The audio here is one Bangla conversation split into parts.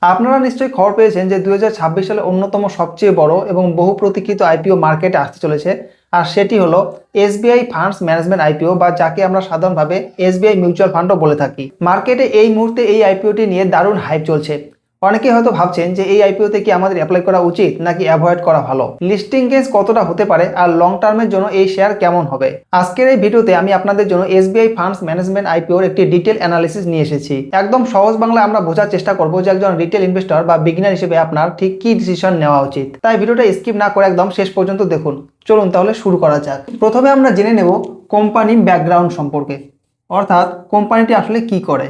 আপনারা নিশ্চয়ই খবর পেয়েছেন যে 2026 সালে অন্যতম সবচেয়ে বড় এবং বহু প্রতীক্ষিত আইপিও মার্কেটে আসতে চলেছে, আর সেটি হলো এসবিআই ফান্ডস ম্যানেজমেন্ট আইপিও, বা যাকে আমরা সাধারণভাবে এসবিআই মিউচুয়াল ফান্ডও বলে থাকি। মার্কেটে এই মুহূর্তে এই আইপিওটি নিয়ে দারুণ হাইপ চলছে। অনেকেই হয়তো ভাবছেন যে এই আইপিওতে কি আমাদের অ্যাপ্লাই করা উচিত নাকি অ্যাভয়েড করা ভালো, লিস্টিং গেজ কতটা হতে পারে, আর লং টার্মের জন্য এই শেয়ার কেমন হবে। আজকের এই ভিডিওতে আমি আপনাদের জন্য এসবিআই ফান্ডস ম্যানেজমেন্ট আইপিওর একটি ডিটেল অ্যানালিসিস নিয়ে এসেছি। একদম সহজ বাংলায় আমরা বোঝার চেষ্টা করব যে একজন রিটেল ইনভেস্টর বা বিগিনার হিসেবে আপনার ঠিক কি ডিসিশন নেওয়া উচিত। তাই ভিডিওটা স্কিপ না করে একদম শেষ পর্যন্ত দেখুন। চলুন তাহলে শুরু করা যাক। প্রথমে আমরা জেনে নেব কোম্পানি ব্যাকগ্রাউন্ড সম্পর্কে, অর্থাৎ কোম্পানিটি আসলে কি করে।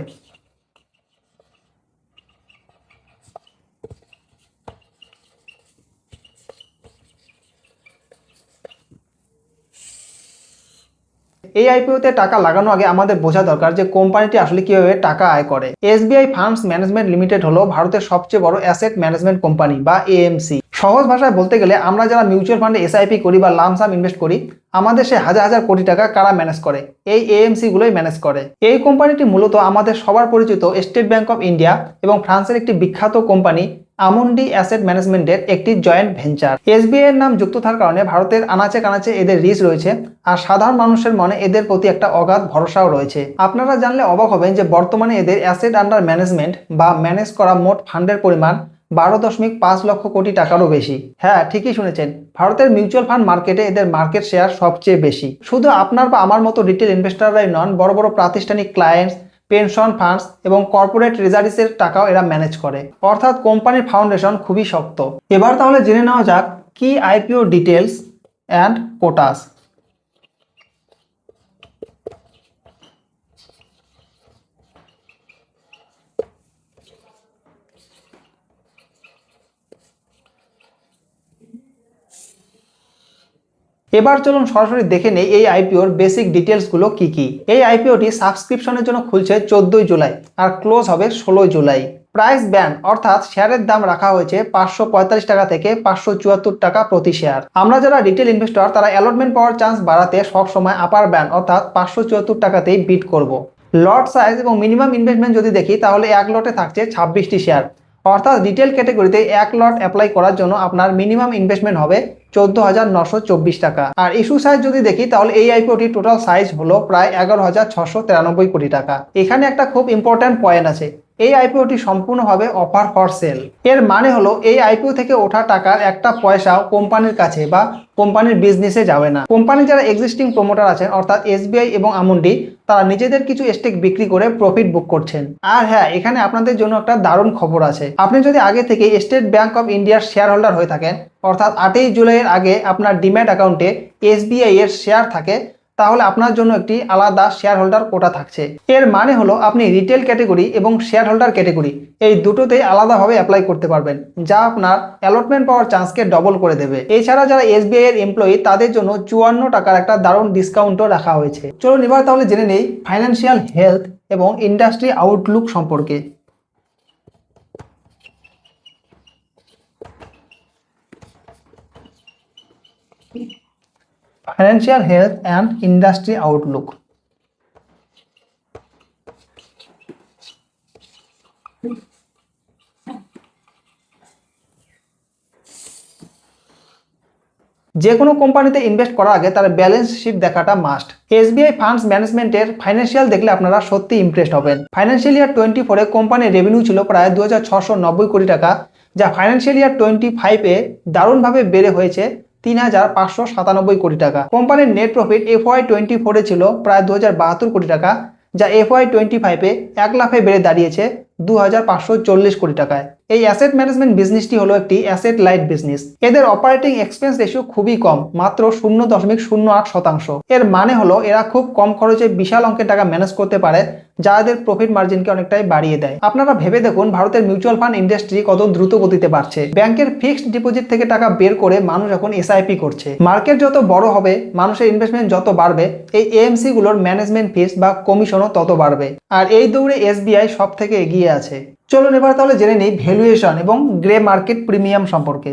এই আইপিওতে টাকা লাগানো আগে আমাদের বোঝা দরকার যে কোম্পানিটি আসলে কিভাবে টাকা আয় করে। এসবিআই ফান্ডস ম্যানেজমেন্ট লিমিটেড হলো ভারতের সবচেয়ে বড় অ্যাসেট ম্যানেজমেন্ট কোম্পানি বা এএমসি। সহজ ভাষায় বলতে গেলে আমরা যারা মিউচুয়াল ফান্ডে এসআইপি করি বা লামসাম ইনভেস্ট করি, আমাদের সে হাজার হাজার কোটি টাকা কারা ম্যানেজ করে? এই এএমসি গুলোই ম্যানেজ করে। এই কোম্পানিটি মূলত আমাদের সবার পরিচিত স্টেট ব্যাংক অফ ইন্ডিয়া এবং ফ্রান্সের একটি বিখ্যাত কোম্পানি আমুন্ডি অ্যাসেট ম্যানেজমেন্টের একটি জয়েন্ট ভেঞ্চার। এসবিআই এর নাম যুক্ত থাকার কারণে ভারতের আনাচে কানাচে এদের রিচ রয়েছে, আর সাধারণ মানুষের মনে এদের প্রতি একটা অগাধ ভরসাও রয়েছে। আপনারা জানলে অবাক হবেন যে বর্তমানে এদের অ্যাসেট আন্ডার ম্যানেজমেন্ট বা ম্যানেজ করা মোট ফান্ডের পরিমাণ 12.5 লক্ষ কোটি টাকারও বেশি। হ্যাঁ, ঠিকই শুনেছেন, ভারতের মিউচুয়াল ফান্ড মার্কেটে এদের মার্কেট শেয়ার সবচেয়ে বেশি। শুধু আপনার বা আমার মতো রিটেল ইনভেস্টররাই নন, বড় বড় প্রাতিষ্ঠানিক ক্লায়েন্টস, পেনশন ফান্ডস এবং কর্পোরেট ট্রেজারিসের টাকাও এরা ম্যানেজ করে, অর্থাৎ কোম্পানির ফাউন্ডেশন খুবই শক্ত। এবার তাহলে জেনে নেওয়া যাক কি আইপিও ডিটেলস অ্যান্ড কোটাস। এবার চলুন সরাসরি দেখে নেই এই আইপিওর বেসিক ডিটেলসগুলো কি কি। এই আইপিওটি সাবস্ক্রিপশনের জন্য খুলছে 14 জুলাই আর ক্লোজ হবে 16 জুলাই। প্রাইস ব্যান্ড অর্থাৎ শেয়ারের দাম রাখা হয়েছে 545 টাকা থেকে 574 টাকা প্রতি শেয়ার। আমরা যারা রিটেল ইনভেস্টর তারা অ্যালটমেন্ট পাওয়ার চান্স বাড়াতে সবসময় আপার ব্যান্ড অর্থাৎ 574 টাকাতেই বিট করব। লট সাইজ এবং মিনিমাম ইনভেস্টমেন্ট যদি দেখি তাহলে এক লটে থাকছে 26টি শেয়ার, অর্থাৎ রিটেল ক্যাটাগরিতে এক লট অ্যাপ্লাই করার জন্য আপনার মিনিমাম ইনভেস্টমেন্ট হবে 14,924 টাকা। আর ইস্যু সাইজ যদি দেখি তাহলে এই আইপিওটির টোটাল সাইজ হলো প্রায় 11,693 কোটি টাকা। এখানে একটা খুব ইম্পর্ট্যান্ট পয়েন্ট আছে, এই আইপিওটি সম্পূর্ণভাবে অফার ফর সেল। এর মানে হলো এই আইপিও থেকে ওঠা টাকার একটা পয়সাও কোম্পানির কাছে বা কোম্পানির বিজনেসে যাবে না। কোম্পানির যারা এক্সিস্টিং প্রমোটার আছেন অর্থাৎ এসবিআই এবং আমুন্ডি, তারা নিজেদের কিছু স্টেক বিক্রি করে প্রফিট বুক করছেন। আর হ্যাঁ, এখানে আপনাদের জন্য একটা দারুণ খবর আছে। আপনি যদি আগে থেকে স্টেট ব্যাংক অফ ইন্ডিয়ার শেয়ার হোল্ডার হয়ে থাকেন, অর্থাৎ 8 জুলাইয়ের আগে আপনার ডিম্যাট অ্যাকাউন্টে এসবিআই এর শেয়ার থাকে, তাহলে আপনার জন্য একটি আলাদা শেয়ার হোল্ডার কোটা থাকছে। এর মানে হলো আপনি রিটেল ক্যাটাগরি এবং শেয়ার হোল্ডার ক্যাটাগরি এই দুটোতেই আলাদাভাবে অ্যাপ্লাই করতে পারবেন, যা আপনার অ্যালটমেন্ট পাওয়ার চান্সকে ডবল করে দেবে। এছাড়া যারা এসবিআই এর এমপ্লয়ি তাদের জন্য 54 টাকার একটা দারুণ ডিসকাউন্টও রাখা হয়েছে। চলুন এবার তাহলে জেনে নেই ফাইন্যান্সিয়াল হেলথ এবং ইন্ডাস্ট্রি আউটলুক সম্পর্কে। Financial health and industry Outlook. যে কোনো কোম্পানিতে ইনভেস্ট করার আগে তার ব্যালেন্স শিট দেখাটা মাস্ট। এসবিআই ফান্ডস ম্যানেজমেন্টের ফাইন্যান্সিয়াল দেখলে আপনারা সত্যি ইমপ্রেসড হবেন। ফাইন্যান্সিয়াল ইয়ার 24-এ কোম্পানির রেভিনিউ ছিল প্রায় 2,690 কোটি টাকা, যা ফাইন্যান্সিয়াল ইয়ার 25-এ দারুণভাবে বেড়ে হয়েছে 3,597 কোটি টাকা। কোম্পানির নেট প্রফিট FY24-এ ছিল প্রায় 2,072 কোটি টাকা, যা FY25-এ 1 লাফে বেড়ে দাঁড়িয়েছে 2,540 কোটি টাকায়। এই অ্যাসেট ম্যানেজমেন্ট বিজনেসটি হলো একটি অ্যাসেট লাইট বিজনেস। এদের অপারেটিং এক্সপেন্স রেশিও খুবই কম, মাত্র 0.08%। এর মানে হলো এরা খুব কম খরচে বিশাল অঙ্কের টাকা ম্যানেজ করতে পারে, যা এদের প্রফিট মার্জিনকে অনেকটাই বাড়িয়ে দেয়। আপনারা ভেবে দেখুন ভারতের মিউচুয়াল ফান্ড ইন্ডাস্ট্রি কত দ্রুত গতিতে বাড়ছে। ব্যাংকের ফিক্সড ডিপোজিট থেকে টাকা বের করে মানুষ এখন এসআইপি করছে। মার্কেট যত বড় হবে, মানুষের ইনভেস্টমেন্ট যত বাড়বে, এই এএমসি গুলোর ম্যানেজমেন্ট ফিস বা কমিশনও তত বাড়বে। আর এই দৌড়ে এসবিআই সব থেকে এগিয়ে আছে। চলুন এবার তাহলে জেনে নিই ভ্যালুয়েশন এবং গ্রে মার্কেট প্রিমিয়াম সম্পর্কে।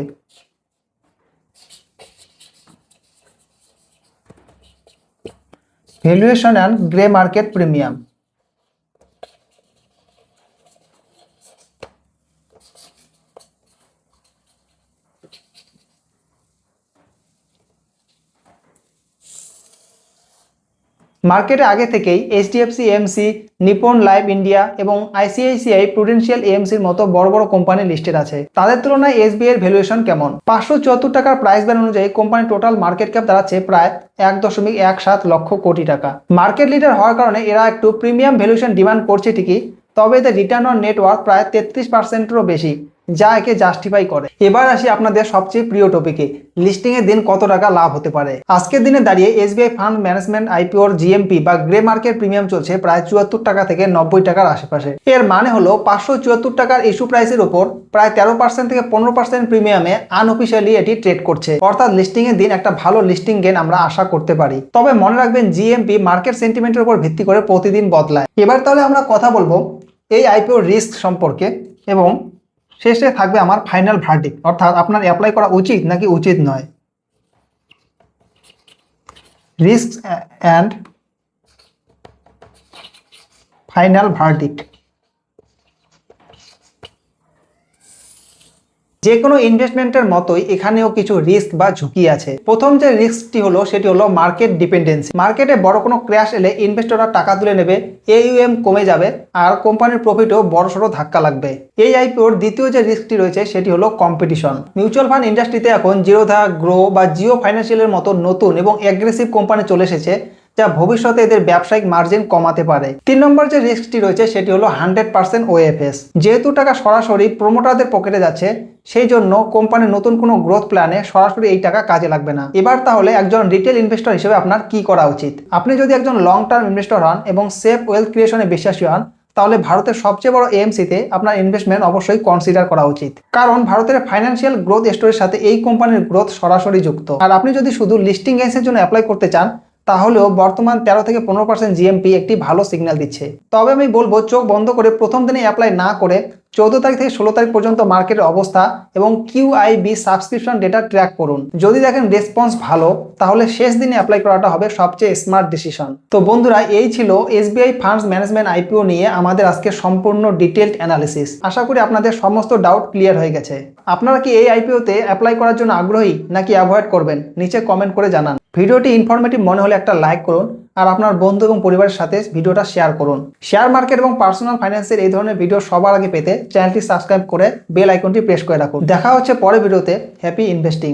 Valuation and grey market premium. মার্কেটে আগে থেকেই HDFC AMC, Nippon Life India এবং আইসিআইসিআই প্রুডেন্সিয়াল এএমসির মতো বড় বড় কোম্পানি লিস্টেড আছে। তাদের তুলনায় এসবিআই এর ভ্যালুয়েশন কেমন? 574 টাকার প্রাইস ব্যান্ড অনুযায়ী কোম্পানির টোটাল মার্কেট ক্যাপ দাঁড়াচ্ছে প্রায় 1.17 লক্ষ কোটি টাকা। মার্কেট লিডার হওয়ার কারণে এরা একটু প্রিমিয়াম ভ্যালুয়েশন ডিমান্ড করছে ঠিকই, তবে এদের রিটার্ন অন নেটওয়ার্থ প্রায় 33%-এরও বেশি, যা একে জাস্টিফাই করে। এবার আসি আপনাদের সবচেয়ে প্রিয় টপিকে, লিস্টিং এর দিন কত টাকা লাভ হতে পারে। আজকের দিনে দাঁড়িয়ে এসবিআই ফান্ড ম্যানেজমেন্ট আইপিওর জিএমপি বা গ্রে মার্কেট প্রিমিয়াম চলছে প্রায় 74 টাকা থেকে 90 টাকার আশেপাশে। এর মানে হলো 574 টাকার ইস্যু প্রাইসের উপর প্রায় 13% থেকে 15% প্রিমিয়ামে আনঅফিসিয়ালি এটি ট্রেড করছে, অর্থাৎ লিস্টিং এর দিন একটা ভালো লিস্টিং গেন আমরা আশা করতে পারি। তবে মনে রাখবেন জিএমপি মার্কেট সেন্টিমেন্টের উপর ভিত্তি করে প্রতিদিন বদলায়। এবার তাহলে আমরা কথা বলবো এই আইপিওর রিস্ক সম্পর্কে এবং শেষে থাকবে আমার ফাইনাল ভার্ডিক্ট, অর্থাৎ আপনার অ্যাপ্লাই করা উচিত নাকি উচিত নয়। Risk and final verdict. যে কোনো ইনভেস্টমেন্টের মতোই এখানেও কিছু রিস্ক বা ঝুঁকি আছে। প্রথম যে রিস্কটি হলো সেটি হলো মার্কেট ডিপেন্ডেন্সি। মার্কেটে বড় কোনো ক্র্যাশ এলে ইনভেস্টররা টাকা তুলে নেবে, AUM কমে যাবে আর কোম্পানির প্রফিটও বড়সড় ধাক্কা লাগবে। এই আইপিওর দ্বিতীয় যে রিস্কটি রয়েছে সেটি হলো কম্পিটিশন। মিউচুয়াল ফান্ড ইন্ডাস্ট্রিতে এখন জিরোধা, গ্রো বা জিও ফাইন্যান্সিয়ালের মতো নতুন এবং অ্যাগ্রেসিভ কোম্পানি চলে এসেছে, যা ভবিষ্যতে এদের ব্যবসায়িক মার্জিন কমাতে পারে। 3 নম্বর যে রিস্কটি রয়েছে সেটি হলো 100% OFS। যেহেতু টাকা সরাসরি প্রমোটারদের পকেটে যাচ্ছে, সেই জন্য কোম্পানির নতুন কোনো গ্রোথ প্ল্যানে সরাসরি এই টাকা কাজে লাগবে না। এবার তাহলে একজন রিটেল ইনভেস্টর হিসেবে আপনার কি করা উচিত? আপনি যদি একজন লং টার্ম ইনভেস্টর হন এবং সেফ ওয়েলথ ক্রিয়েশনে বিশ্বাসী হন, তাহলে ভারতের সবচেয়ে বড় এএমসিতে আপনার ইনভেস্টমেন্ট অবশ্যই কনসিডার করা উচিত, কারণ ভারতের ফাইন্যান্সিয়াল গ্রোথ স্টোরির সাথে এই কোম্পানির গ্রোথ সরাসরি যুক্ত। আর আপনি যদি শুধু লিস্টিং গেইনসের জন্য অ্যাপ্লাই করতে চান, তাহলেও বর্তমান 13 থেকে 15% জিএমপি একটি ভালো সিগন্যাল দিচ্ছে। তবে আমি বলবো চোখ বন্ধ করে প্রথম দিনে অ্যাপ্লাই না করে 14 তারিখ থেকে 16 তারিখ পর্যন্ত মার্কেটের অবস্থা এবং QIB সাবস্ক্রিপশন ডেটা ট্র্যাক করুন। যদি দেখেন রেসপন্স ভালো, তাহলে শেষ দিনে অ্যাপ্লাই করাটা হবে সবচেয়ে স্মার্ট ডিসিশন। তো বন্ধুরা, এই ছিল এসবিআই ফান্ডস ম্যানেজমেন্ট আইপিও নিয়ে আমাদের আজকে সম্পূর্ণ ডিটেইলড অ্যানালিসিস। আশা করি আপনাদের সমস্ত ডাউট ক্লিয়ার হয়ে গেছে। আপনারা কি এই আইপিওতে অ্যাপ্লাই করার জন্য আগ্রহী নাকি অ্যাভয়েড করবেন? নিচে কমেন্ট করে জানান। ভিডিওটি ইনফরমেটিভ মনে হলে একটা লাইক করুন আর আপনার বন্ধু এবং পরিবারের সাথে ভিডিওটা শেয়ার করুন। শেয়ার মার্কেট এবং পার্সোনাল ফাইন্যান্সের এই ধরনের ভিডিও সবার আগে পেতে চ্যানেলটি সাবস্ক্রাইব করে বেল আইকনটি প্রেস করে রাখুন। দেখা হচ্ছে পরের ভিডিওতে। Happy investing.